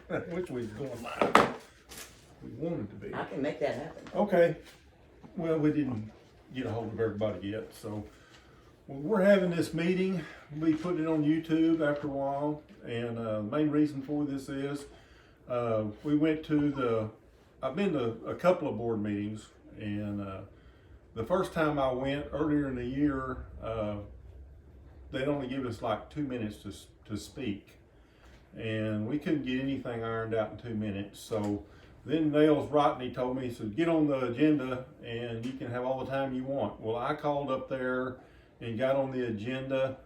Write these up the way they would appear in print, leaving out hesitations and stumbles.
Which we was going live. We wanted to be. I can make that happen. Okay. Well, we didn't get a hold of everybody yet, so we're having this meeting. We'll be putting it on YouTube after a while, and the main reason for this is we went to I've been to a couple of board meetings, and the first time I went earlier in the year, they'd only give us like 2 minutes to speak, and we couldn't get anything ironed out in 2 minutes. So then Nels Rodney told me, he said, get on the agenda and you can have all the time you want. Well, I called up there and got on the agenda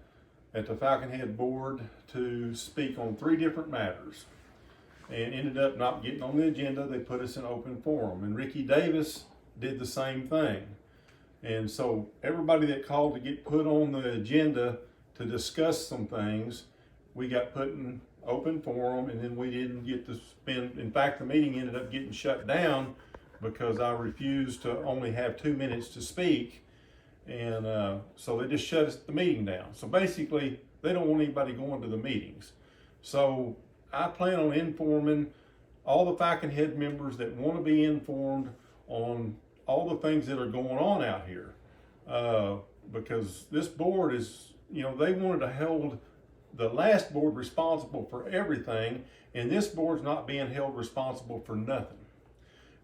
at the Falconhead board to speak on 3 different matters, and ended up not getting on the agenda. They put us in open forum, and Ricky Davis did the same thing. And so everybody that called to get put on the agenda to discuss some things, we got put in open forum, and then we didn't get to spend, in fact, the meeting ended up getting shut down because I refused to only have 2 minutes to speak. And so they just shut the meeting down. So basically, they don't want anybody going to the meetings. So I plan on informing all the Falconhead members that want to be informed on all the things that are going on out here. Because this board is, they wanted to hold the last board responsible for everything, and this board's not being held responsible for nothing.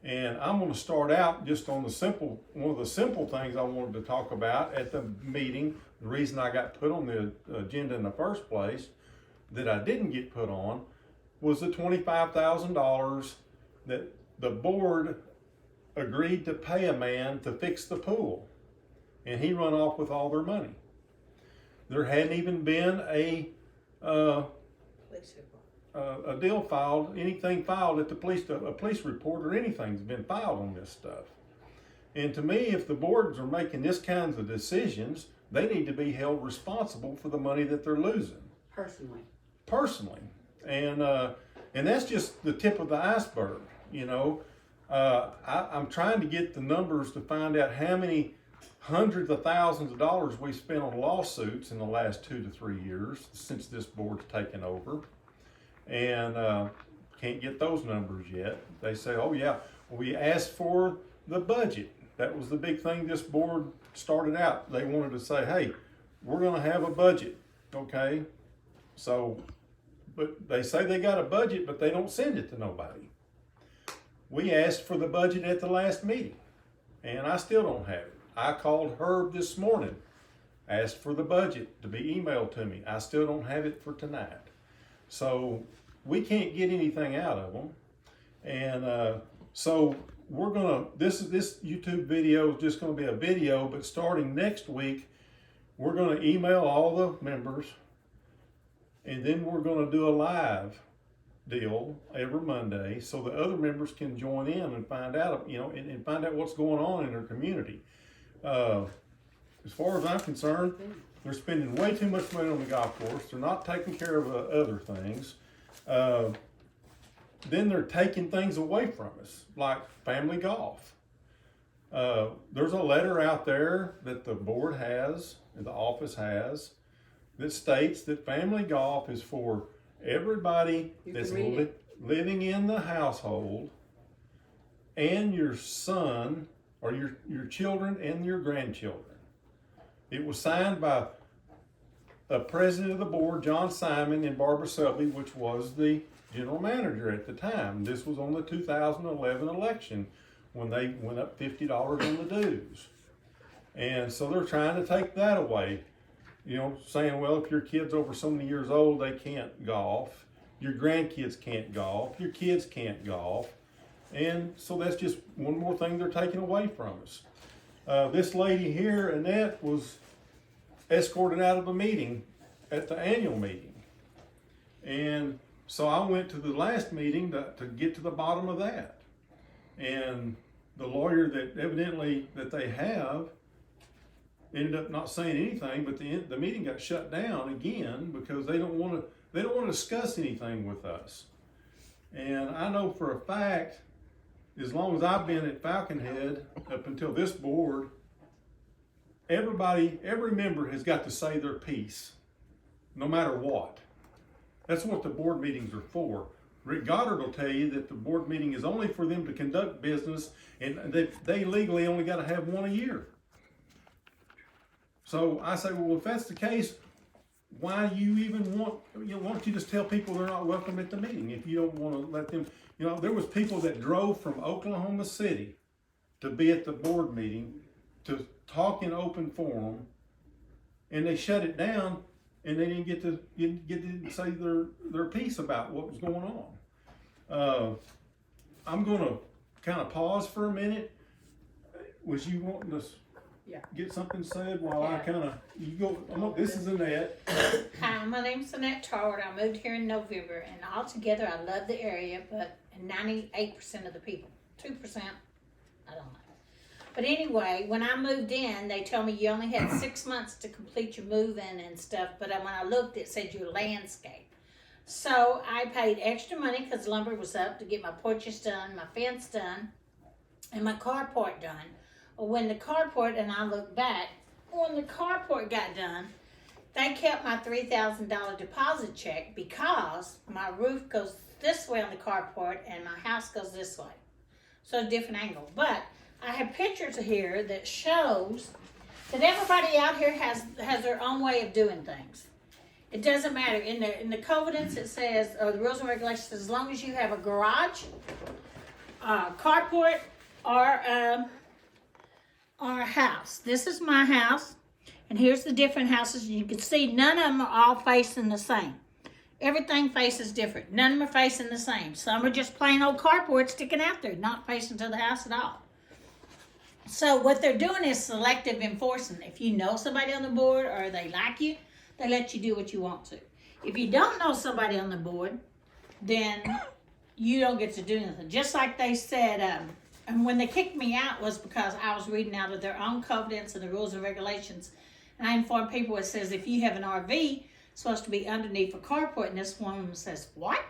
And I'm going to start out just on one of the simple things I wanted to talk about at the meeting. The reason I got put on the agenda in the first place that I didn't get put on was the $25,000 that the board agreed to pay a man to fix the pool, and he run off with all their money. There hadn't even been a deal filed, anything filed at the police, a police report or anything's been filed on this stuff. And to me, if the boards are making this kinds of decisions, they need to be held responsible for the money that they're losing. Personally. And that's just the tip of the iceberg, I'm trying to get the numbers to find out how many hundreds of thousands of dollars we spent on lawsuits in the last 2 to 3 years since this board's taken over. And can't get those numbers yet. They say, oh yeah, we asked for the budget. That was the big thing this board started out. They wanted to say, hey, we're gonna have a budget, okay? So, but they say they got a budget, but they don't send it to nobody. We asked for the budget at the last meeting, and I still don't have it. I called Herb this morning, asked for the budget to be emailed to me. I still don't have it for tonight. So we can't get anything out of them. And so we're gonna, this YouTube video is just gonna be a video, but starting next week, we're gonna email all the members, and then we're gonna do a live deal every Monday so the other members can join in and find out, and find out what's going on in their community. As far as I'm concerned, they're spending way too much money on the golf course. They're not taking care of other things. Then they're taking things away from us, like family golf. There's a letter out there that the board has, and the office has, that states that family golf is for everybody that's living in the household, and your son, or your children and your grandchildren. It was signed by the president of the board, John Simon, and Barbara Selby, which was the general manager at the time. This was on the 2011 election when they went up $50 on the dues. And so they're trying to take that away, saying, well, if your kid's over so many years old, they can't golf. Your grandkids can't golf. Your kids can't golf. And so that's just one more thing they're taking away from us. This lady here, Annette, was escorted out of a meeting at the annual meeting. And so I went to the last meeting to get to the bottom of that. And the lawyer that evidently that they have ended up not saying anything, but the meeting got shut down again because they don't want to discuss anything with us. And I know for a fact, as long as I've been at Falconhead up until this board, every member has got to say their piece, no matter what. That's what the board meetings are for. Rick Goddard will tell you that the board meeting is only for them to conduct business, and that they legally only got to have one a year. So I say, well, if that's the case, why you even want, why don't you just tell people they're not welcome at the meeting if you don't want to let them, there was people that drove from Oklahoma City to be at the board meeting to talk in open forum, and they shut it down, and they didn't get to say their piece about what was going on. I'm going to kind of pause for a minute. Was you wanting to get something said while I kind of, you go, this is Annette. Hi, my name's Annette Tarward. I moved here in November, and altogether I love the area, but 98% of the people, 2%, I don't know. But anyway, when I moved in, they told me you only had 6 months to complete your move-in and stuff, but when I looked, it said your landscape. So I paid extra money because lumber was up to get my porches done, my fence done, and my carport done. Well, when the carport, and I look back, when the carport got done, they kept my $3,000 deposit check because my roof goes this way on the carport and my house goes this way. So a different angle. But I have pictures here that shows that everybody out here has their own way of doing things. It doesn't matter. In the covenants it says, or the rules and regulations, as long as you have a garage, carport, or a house. This is my house, and here's the different houses. You can see none of them are all facing the same. Everything faces different. None of them are facing the same. Some are just plain old carport sticking out there, not facing to the house at all. So what they're doing is selective enforcing. If you know somebody on the board or they like you, they let you do what you want to. If you don't know somebody on the board, then you don't get to do anything. Just like they said, and when they kicked me out was because I was reading out of their own covenants and the rules and regulations. And I informed people, it says if you have an RV, it's supposed to be underneath a carport, and this woman says, what?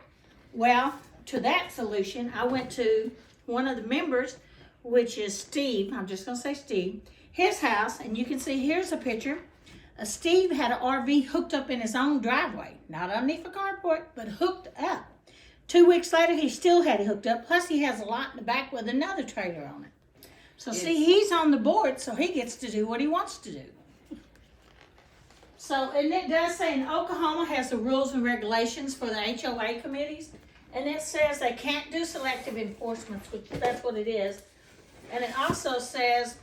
Well, to that solution, I went to one of the members, which is Steve. I'm just going to say Steve. His house, and you can see here's a picture. Steve had an RV hooked up in his own driveway. Not underneath a carport, but hooked up. 2 weeks later, he still had it hooked up. Plus, he has a lot in the back with another trailer on it. So, see, he's on the board, so he gets to do what he wants to do. So, and it does say in Oklahoma has the rules and regulations for the HOA committees. And it says they can't do selective enforcement, which that's what it is. And it also says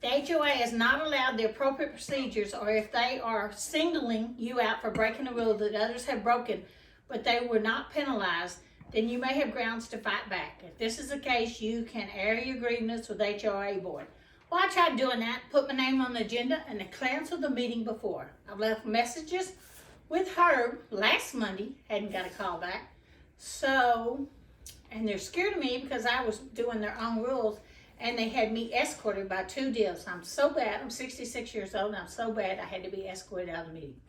the HOA is not allowed the appropriate procedures, or if they are singling you out for breaking a rule that others have broken, but they were not penalized, then you may have grounds to fight back. If this is the case, you can air your grievance with HOA board. Well, I tried doing that, put my name on the agenda, and they canceled the meeting before. I've left messages with Herb last Monday, hadn't got a call back. So, and they're scared of me because I was doing their own rules, and they had me escorted by 2 deals. I'm so bad, I'm 66 years old, and I'm so bad I had to be escorted out of the meeting.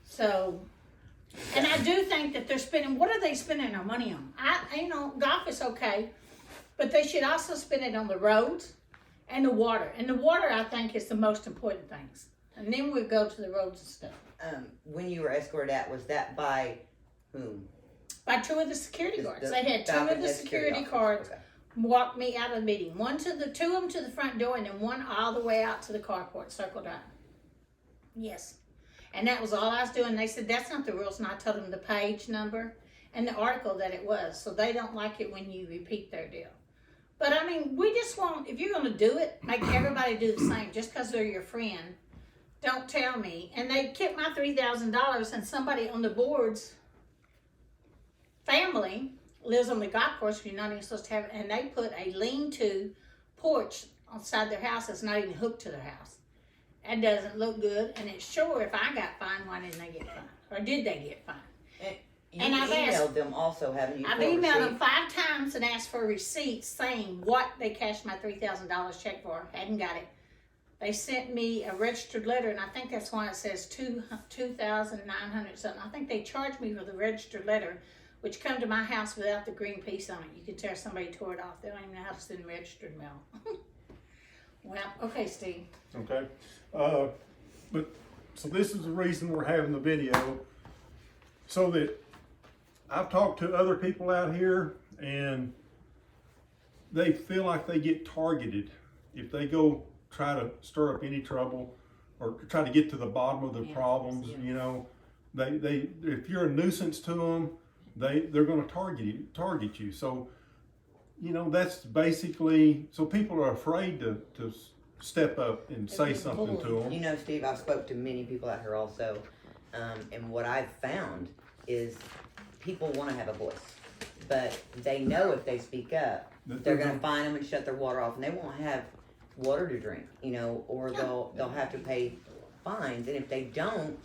So, and I do think that they're spending, what are they spending their money on? Golf is okay, but they should also spend it on the roads and the water. And the water, I think, is the most important things. And then we go to the roads and stuff. When you were escorted out, was that by whom? By 2 of the security guards. They had 2 of the security guards walk me out of the meeting. 2 of them to the front door, and then 1 all the way out to the carport, Circle Drive. Yes. And that was all I was doing. They said, that's not the rules. And I told them the page number and the article that it was. So they don't like it when you repeat their deal. But I mean, we just want, if you're going to do it, make everybody do the same. Just because they're your friend, don't tell me. And they kept my $3,000, and somebody on the board's family lives on the golf course. You're not even supposed to have it. And they put a lean-to porch outside their house that's not even hooked to their house. That doesn't look good, and it's sure if I got fined, why didn't they get fined? Or did they get fined? And I've emailed them also, haven't you? I've emailed them 5 times and asked for receipts saying what they cashed my $3,000 check for. Hadn't got it. They sent me a registered letter, and I think that's why it says $2,900 something. I think they charged me for the registered letter, which come to my house without the green piece on it. You could tell somebody tore it off. They don't even know how to send registered mail. Well, okay, Steve. Okay. But so this is the reason we're having the video, so that I've talked to other people out here, and they feel like they get targeted if they go try to stir up any trouble or try to get to the bottom of the problems. You know, they if you're a nuisance to them, they're going to target you. So, you know, that's basically, so people are afraid to step up and say something to them. You know, Steve, I've spoke to many people out here also, and what I've found is people want to have a voice, but they know if they speak up, they're going to fine them and shut their water off, and they won't have water to drink, you know, or they'll have to pay fines, and if they don't,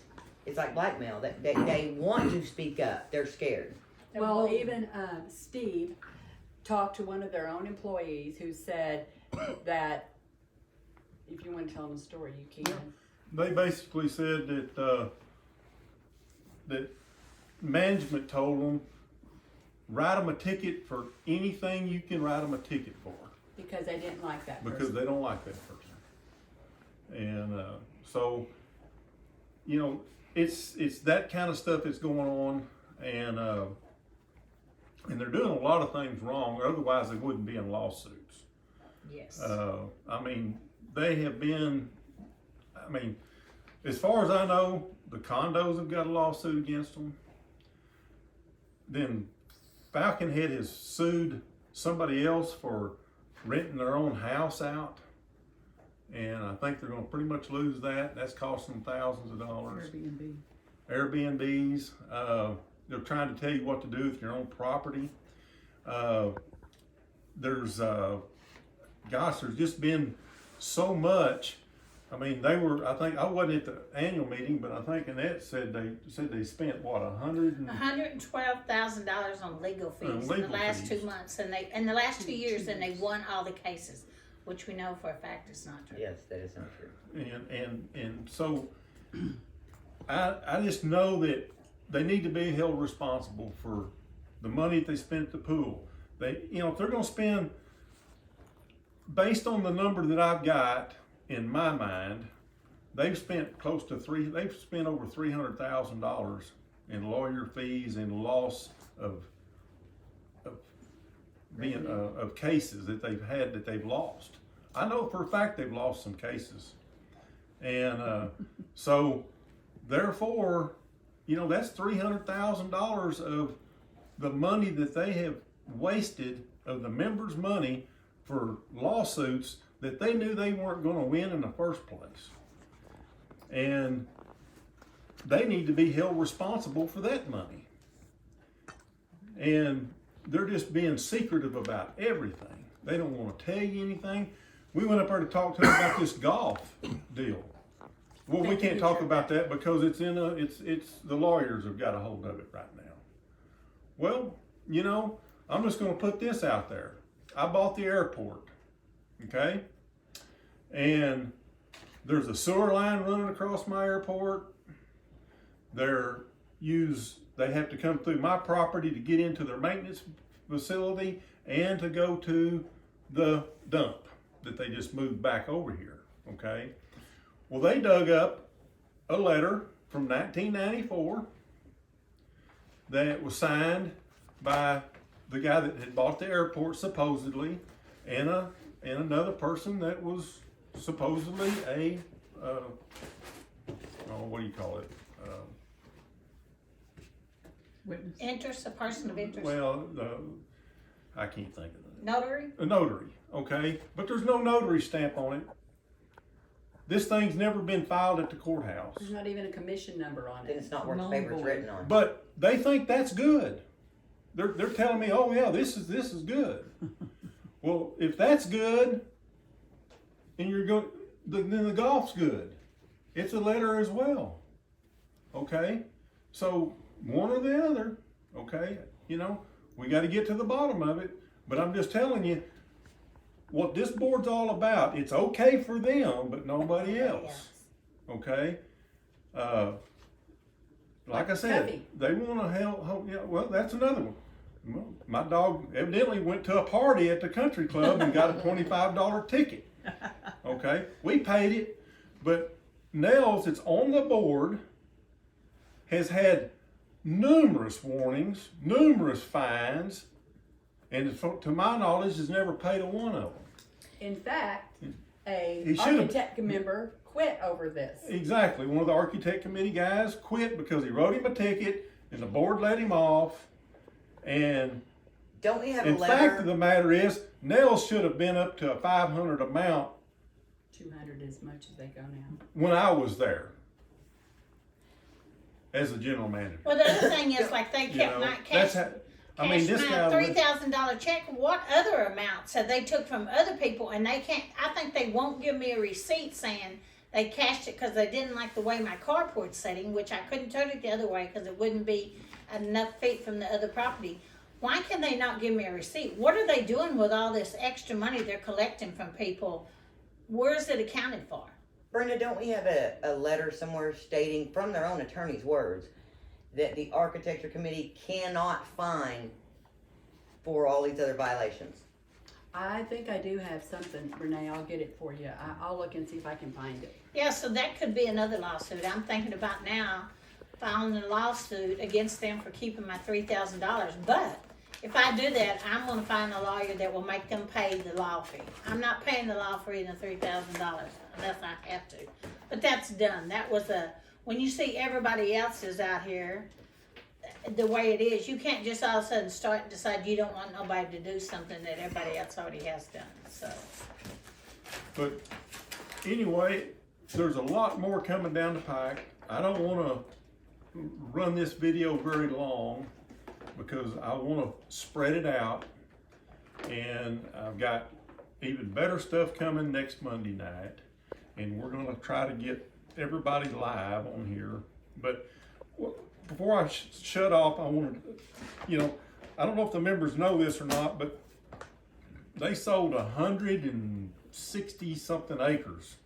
it's like blackmail. That they want to speak up, they're scared. Well, even Steve talked to one of their own employees who said that, if you want to tell them a story, you can. They basically said that that management told them, write them a ticket for anything you can write them a ticket for. Because they didn't like that Because person. they don't like that person. And so, you know, it's that kind of stuff that's going on, and they're doing a lot of things wrong, otherwise they wouldn't be in lawsuits. Yes. I mean, they have been, I mean, as far as I know, the condos have got a lawsuit against them. Then Falconhead has sued somebody else for renting their own house out. And I think they're gonna pretty much lose that. That's costing them thousands of dollars. Airbnbs. They're trying to tell you what to do with your own property. There's just been so much. I mean, I wasn't at the annual meeting, but I think Annette said they spent what, $112,000 on legal fees in the last 2 months, and in the last 2 years, and they won all the cases, which we know for a fact is not true. Yes, that is not true. And so I just know that they need to be held responsible for the money that they spent at the pool. If they're going to spend, based on the number that I've got in my mind, they've spent over $300,000 in lawyer fees and loss of cases that they've had that they've lost. I know for a fact they've lost some cases, and so therefore, that's $300,000 of the money that they have wasted, of the members' money, for lawsuits that they knew they weren't going to win in the first place. And they need to be held responsible for that money. And they're just being secretive about everything. They don't want to tell you anything. We went up there to talk to them about this golf deal. Well, we can't talk about that because it's the lawyers have got a hold of it right now. Well, I'm just going to put this out there. I bought the airport, okay? And there's a sewer line running across my airport. They have to come through my property to get into their maintenance facility and to go to the dump that they just moved back over here, okay? Well, they dug up a letter from 1994 that was signed by the guy that had bought the airport supposedly, and another person that was supposedly a what do you call it? Witness. A person of interest. Well, I can't think of it. Notary. A notary, okay, but there's no notary stamp on it. This thing's never been filed at the courthouse. There's not even a commission number on Then it. it's not worth the paper it's written on. But they think that's good. They're telling me, oh yeah, this is good. Well, if that's good, and then the golf's good. It's a letter as well. Okay, so one or the other. Okay, we got to get to the bottom of it. But I'm just telling you what this board's all about. It's okay for them, but nobody else. Okay. Like I said, Tuffy. they want to help. Yeah, well, that's another one. Well, my dog evidently went to a party at the country club and got a $25 ticket. Okay, we paid it, but Nels, it's on the board, has had numerous warnings, numerous fines, and to my knowledge, has never paid a one of them. In fact, He a should've- architect member quit over this. Exactly. One of the architect committee guys quit because he wrote him a ticket and the board let him off. And Don't we have a in fact of letter? the matter is, nails should have been up to a 500 amount 200 as much as they go now. when I was there as the general manager. Well, the other thing is, like, they You kept know, not that's cash. how, I mean, this guy. $3,000 check. What other amounts have they took from other people? And they can't. I think they won't give me a receipt saying they cashed it because they didn't like the way my carport's setting, which I couldn't turn it the other way because it wouldn't be enough feet from the other property. Why can they not give me a receipt? What are they doing with all this extra money they're collecting from people? Where is it accounted for? Brenda, don't we have a letter somewhere stating from their own attorney's words that the architecture committee cannot fine for all these other violations? I think I do have something, Renee. I'll get it for you. I'll look and see if I can find it. Yeah, so that could be another lawsuit. I'm thinking about now filing a lawsuit against them for keeping my $3,000. But if I do that, I'm going to find a lawyer that will make them pay the law fee. I'm not paying the law fee and the $3,000 unless I have to. But that's done. That was when you see everybody else is out here the way it is, you can't just all of a sudden start and decide you don't want nobody to do something that everybody else already has done. So. But anyway, there's a lot more coming down the pike. I don't want to run this video very long because I want to spread it out, and I've got even better stuff coming next Monday night, and we're going to try to get everybody live on here. But before I shut off, I wanted to, I don't know if the members know this or not, but they sold 160 something acres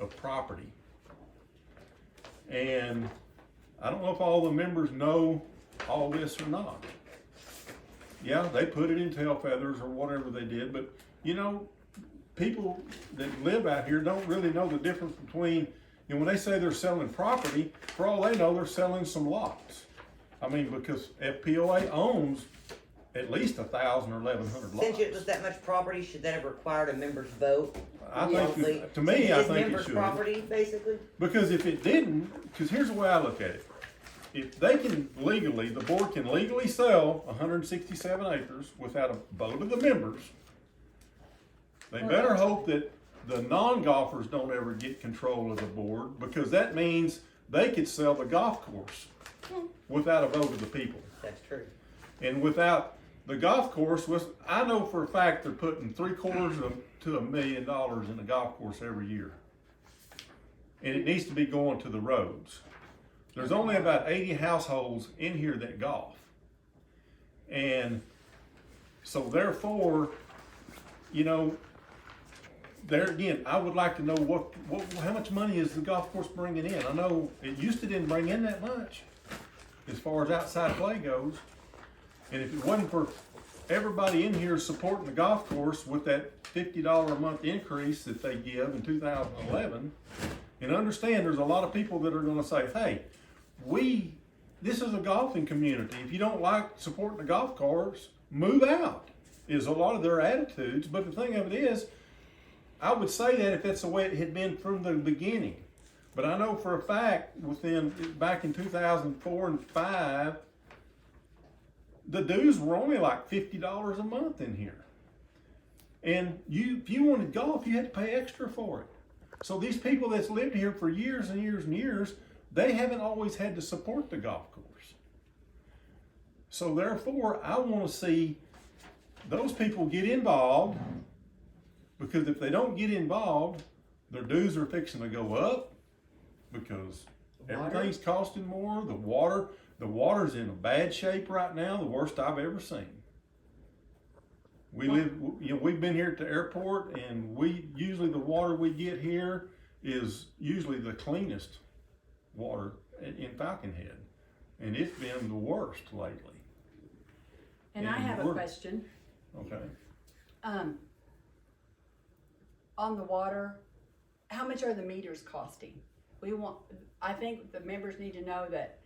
of property. And I don't know if all the members know all this or not. Yeah, they put it in tail feathers or whatever they did, but people that live out here don't really know the difference between, when they say they're selling property, for all they know, they're selling some lots. I mean, because FPOA owns at least 1,000 or 1,100 lots. Since it was that much property, should that have required a member's vote? I think, monthly? to me, Since I it's think it members' should. property, basically? Because if it didn't, because here's the way I look at it. If they can legally, the board can legally sell 167 acres without a vote of the members, they better hope that the non-golfers don't ever get control of the board, because that means they could sell the golf course without a vote of the people. That's true. And without the golf course, I know for a fact they're putting $750,000 to $1 million in the golf course every year. And it needs to be going to the roads. There's only about 80 households in here that golf. And so therefore, there again, I would like to know how much money is the golf course bringing in. I know it used to didn't bring in that much as far as outside play goes. And if it wasn't for everybody in here supporting the golf course with that $50 a month increase that they give in 2011, and understand there's a lot of people that are going to say, hey, this is a golfing community. If you don't like supporting the golf course, move out, is a lot of their attitudes. But the thing of it is, I would say that if that's the way it had been from the beginning. But I know for a fact, back in 2004 and 5, the dues were only like $50 a month in here. And if you wanted golf, you had to pay extra for it. So these people that's lived here for years and years and years, they haven't always had to support the golf course. So therefore, I want to see those people get involved, because if they don't get involved, their dues are fixing to go up because everything's costing more. The water's in a bad shape right now, the worst I've ever seen. We've been here at the airport, and usually the water we get here is usually the cleanest water in Falconhead, and it's been the worst lately. And I have a question. Okay. On the water, how much are the meters costing? I think the members need to know that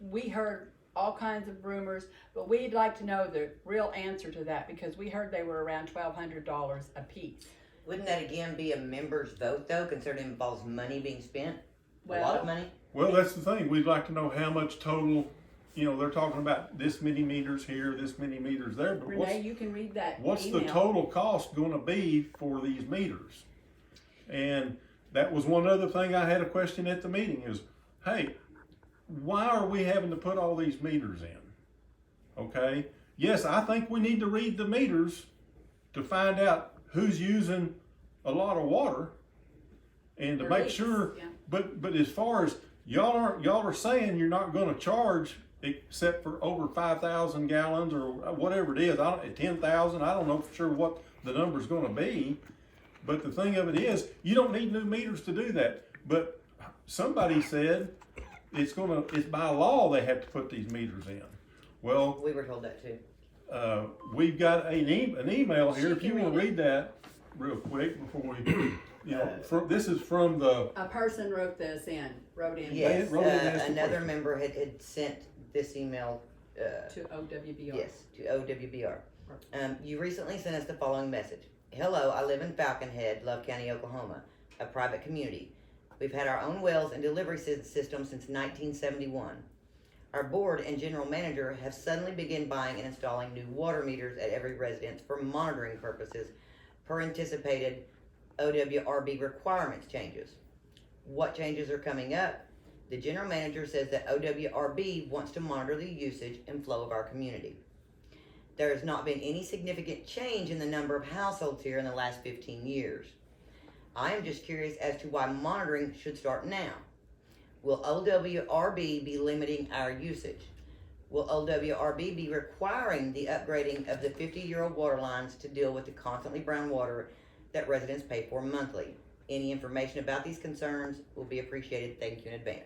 we heard all kinds of rumors, but we'd like to know the real answer to that because we heard they were around $1,200 a piece. Wouldn't that again be a member's vote though, considering it involves money being spent? A lot Well- of money? Well, that's the thing. We'd like to know how much total, they're talking about this many meters here, this many meters there, but Renee, you can read that what's email. the total cost gonna be for these meters? And that was one other thing I had a question at the meeting is, hey, why are we having to put all these meters in? Okay, yes, I think we need to read the meters to find out who's using a lot of water and to Or make leaks, sure, yeah. but as far as y'all are saying you're not gonna charge except for over 5,000 gallons or whatever it is, 10,000, I don't know for sure what the number's gonna be. But the thing of it is, you don't need new meters to do that. But somebody said it's by law they have to put these meters in. Well, We were told that too. we've got an email here, She if you can wanna read read that real quick before we, this is from the, A person wrote in. Yes, wrote it and asked the another question. member had sent this email, To OWBR. yes, to OWBR. You recently sent us the following message. Hello, I live in Falconhead, Love County, Oklahoma, a private community. We've had our own wells and delivery system since 1971. Our board and general manager have suddenly begun buying and installing new water meters at every residence for monitoring purposes per anticipated OWRB requirements changes. What changes are coming up? The general manager says that OWRB wants to monitor the usage and flow of our community. There has not been any significant change in the number of households here in the last 15 years. I am just curious as to why monitoring should start now. Will OWRB be limiting our usage? Will OWRB be requiring the upgrading of the 50-year-old water lines to deal with the constantly brown water that residents pay for monthly? Any information about these concerns will be appreciated. Thank you in advance.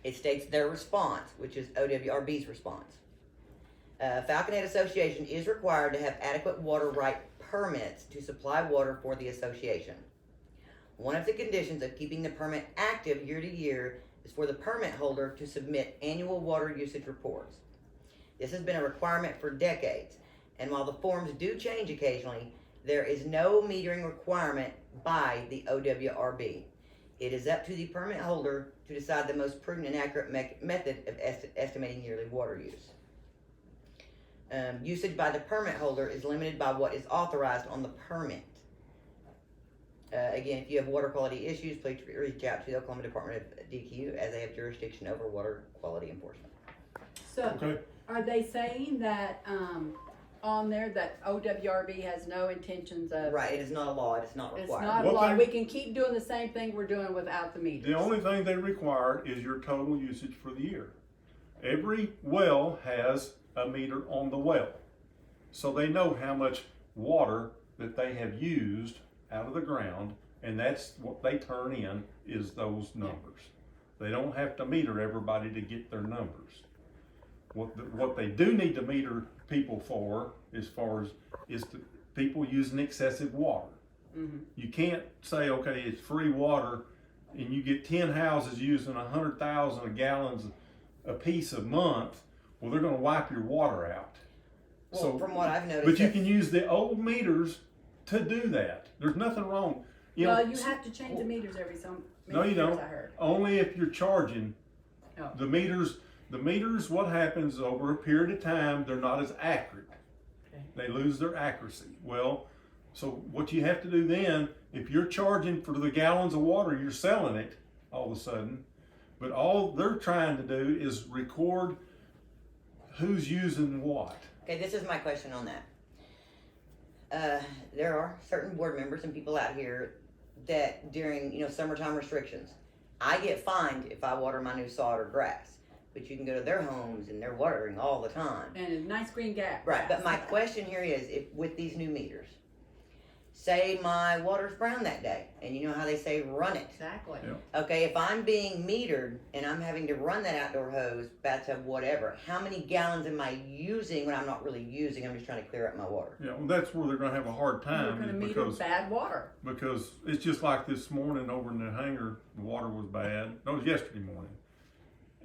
It states their response, which is OWRB's response. Falconhead Association is required to have adequate water right permits to supply water for the association. One of the conditions of keeping the permit active year to year is for the permit holder to submit annual water usage reports. This has been a requirement for decades, and while the forms do change occasionally, there is no metering requirement by the OWRB. It is up to the permit holder to decide the most prudent and accurate method of estimating yearly water use. Usage by the permit holder is limited by what is authorized on the permit. Again, if you have water quality issues, please reach out to the Oklahoma Department of DEQ as they have jurisdiction over water quality enforcement. So, okay, are they saying that, on there that OWRB has no intentions of? Right, it is not a law, it is not It's required. not a Well, law, then- we can keep doing the same thing we're doing without the meters. the only thing they require is your total usage for the year. Every well has a meter on the well. So they know how much water that they have used out of the ground, and that's what they turn in is those numbers. They don't have to meter everybody to get their numbers. What they do need to meter people for, as far as, is the people using excessive water. Mhm. You can't say, okay, it's free water, and you get 10 houses using 100,000 gallons a piece a month. Well, they're gonna wipe your water out. Well, from what I've noticed. But you that- can use the old meters to do that. There's nothing wrong. Well, you have to change the meters every so No, many you years, don't. I heard. Only if you're charging. Oh. The meters, what happens over a period of time, they're not as accurate. Okay. They lose their accuracy. Well, so what you have to do then, if you're charging for the gallons of water, you're selling it all of a sudden. But all they're trying to do is record who's using what. Okay, this is my question on that. There are certain board members and people out here that during, summertime restrictions, I get fined if I water my new sod or grass. But you can go to their homes and they're watering all the time. And a nice green gap. Right, but my question here is, if with these new meters, say my water's brown that day, and you know how they say run it. Exactly. Yeah. Okay, if I'm being metered and I'm having to run that outdoor hose, bathtub, whatever, how many gallons am I using when I'm not really using? I'm just trying to clear up my water. Yeah, well, that's where they're gonna have a hard You're time, gonna is meter because bad water. it's just like this morning over in the hangar, the water was bad. No, it was yesterday morning.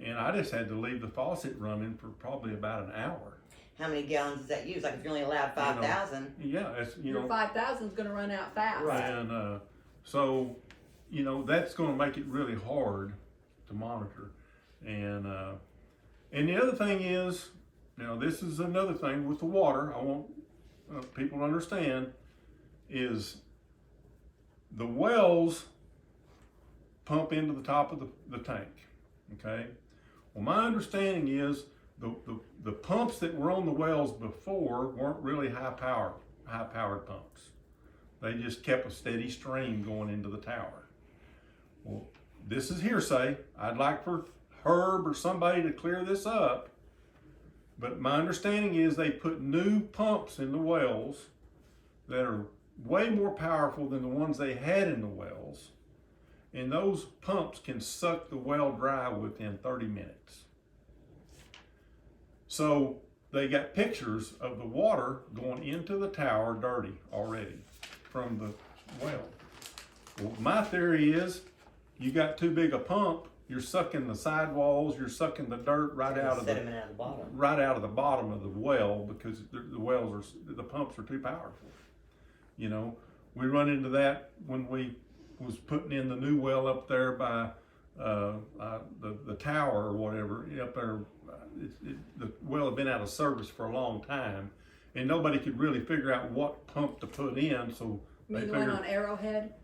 and I just had to leave the faucet running for probably about an hour. How many gallons does that use? Like if you're only allowed 5,000. Yeah, it's, you Your know, 5,000 is gonna run out fast. Right. and so, you know, that's going to make it really hard to monitor. And the other thing is, now this is another thing with the water. I want people to understand is the wells pump into the top of the tank. Okay. Well, my understanding is the pumps that were on the wells before weren't really high powered pumps. They just kept a steady stream going into the tower. Well, this is hearsay. I'd like for Herb or somebody to clear this up. But my understanding is they put new pumps in the wells that are way more powerful than the ones they had in the wells. And those pumps can suck the well dry within 30 minutes. So they got pictures of the water going into the tower dirty already from the well. Well, my theory is you got too big a pump, you're sucking the sidewalls, you're sucking the dirt right out of Sediment out of the bottom. right out of the bottom of the well because the pumps are too powerful. You know, we run into that when we was putting in the new well up there by the tower or whatever up there. The well had been out of service for a long time, and nobody could really figure out what pump to put in. So You they mean the one figured, on Arrowhead?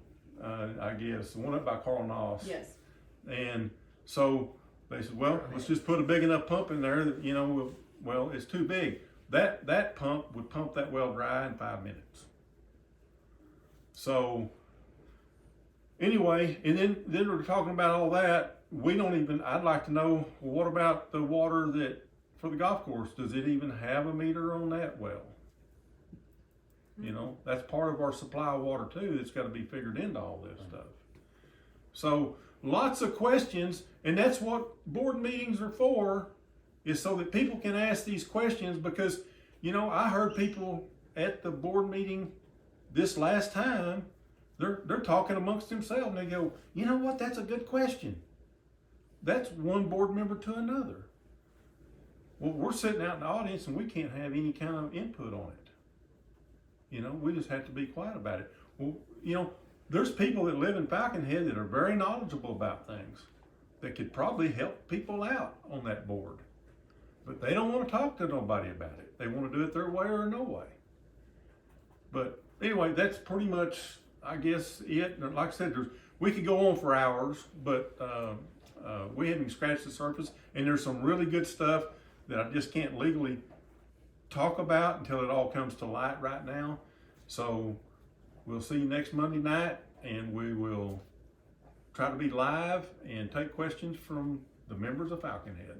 I guess, the one up by Carl Noss. Yes. And so they said, well, let's just put a big enough pump in there that, you know, well, it's too big. That pump would pump that well dry in 5 minutes. So anyway, and then we're talking about all that. I'd like to know, well, what about the water that for the golf course? Does it even have a meter on that well? You know, that's part of our supply of water too. That's got to be figured into all this stuff. So lots of questions, and that's what board meetings are for, is so that people can ask these questions. Because, you know, I heard people at the board meeting this last time, they're talking amongst themselves, and they go, you know what, that's a good question. That's one board member to another. Well, we're sitting out in the audience and we can't have any kind of input on it. You know, we just have to be quiet about it. Well, you know, there's people that live in Falconhead that are very knowledgeable about things that could probably help people out on that board. But they don't want to talk to nobody about it. They want to do it their way or no way. But anyway, that's pretty much, I guess, it. Like I said, we could go on for hours, but we haven't scratched the surface. And there's some really good stuff that I just can't legally talk about until it all comes to light right now. So we'll see you next Monday night, and we will try to be live and take questions from the members of Falconhead.